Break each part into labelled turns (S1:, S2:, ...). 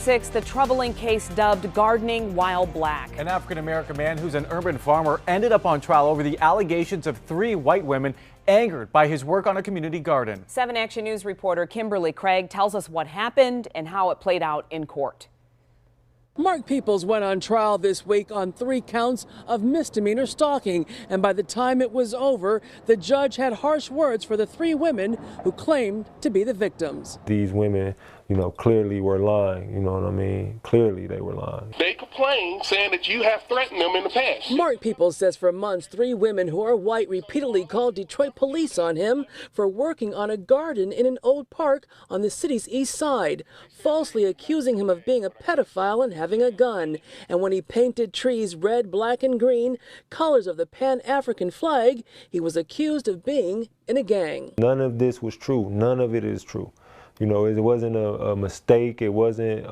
S1: The troubling case dubbed Gardening While Black.
S2: An African-American man who's an urban farmer ended up on trial over the allegations of 3 white women angered by his work on a community garden.
S1: 7 Action News reporter Kimberly Craig tells us what happened and how it played out in court.
S3: Mark Peoples went on trial this week on 3 counts of misdemeanor stalking, and by the time it was over, the judge had harsh words for the 3 women who claimed to be the victims.
S4: These women, clearly were lying, you know what I mean? Clearly they were lying.
S5: They complain saying that you have threatened them in the past.
S3: Mark Peoples says for months 3 women who are white repeatedly called Detroit police on him for working on a garden in an old park on the city's east side, falsely accusing him of being a pedophile and having a gun. And when he painted trees red, black, and green, colors of the Pan-African flag, he was accused of being in a gang.
S4: None of this was true. None of it is true. It wasn't a mistake. It wasn't,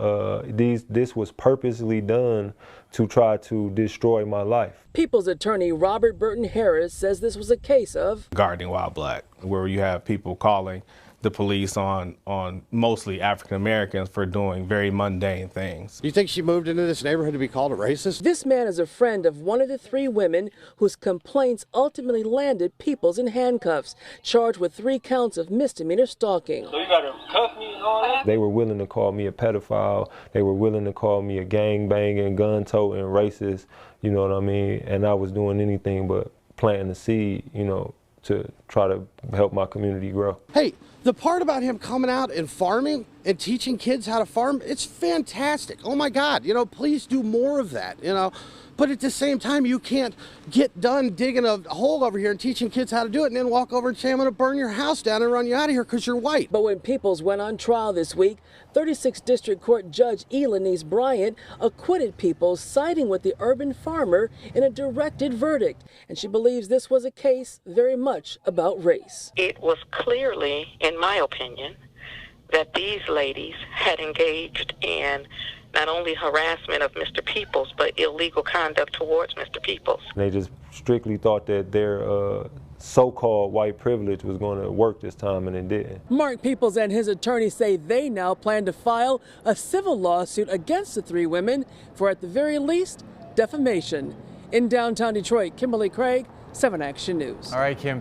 S4: this was purposely done to try to destroy my life.
S3: People's attorney Robert Burton Harris says this was a case of
S6: Gardening While Black, where you have people calling the police on mostly African Americans for doing very mundane things.
S7: Do you think she moved into this neighborhood to be called a racist?
S3: This man is a friend of one of the 3 women whose complaints ultimately landed Peoples in handcuffs, charged with 3 counts of misdemeanor stalking.
S5: So you got to cuff me and all that?
S4: They were willing to call me a pedophile. They were willing to call me a gangbanging, gun-toting racist, you know what I mean? And I was doing anything but planting the seed, to try to help my community grow.
S7: Hey, the part about him coming out and farming and teaching kids how to farm, it's fantastic. Oh my God, please do more of that, But at the same time, you can't get done digging a hole over here and teaching kids how to do it and then walk over and say, I'm going to burn your house down and run you out of here because you're white.
S3: But when Peoples went on trial this week, 36th District Court Judge Elanise Bryant acquitted Peoples, siding with the urban farmer in a directed verdict. And she believes this was a case very much about race.
S8: It was clearly, in my opinion, that these ladies had engaged in not only harassment of Mr. Peoples, but illegal conduct towards Mr. Peoples.
S4: They just strictly thought that their so-called white privilege was going to work this time, and it didn't.
S3: Mark Peoples and his attorney say they now plan to file a civil lawsuit against the 3 women for, at the very least, defamation. In downtown Detroit, Kimberly Craig, 7 Action News.
S2: All right, Kim.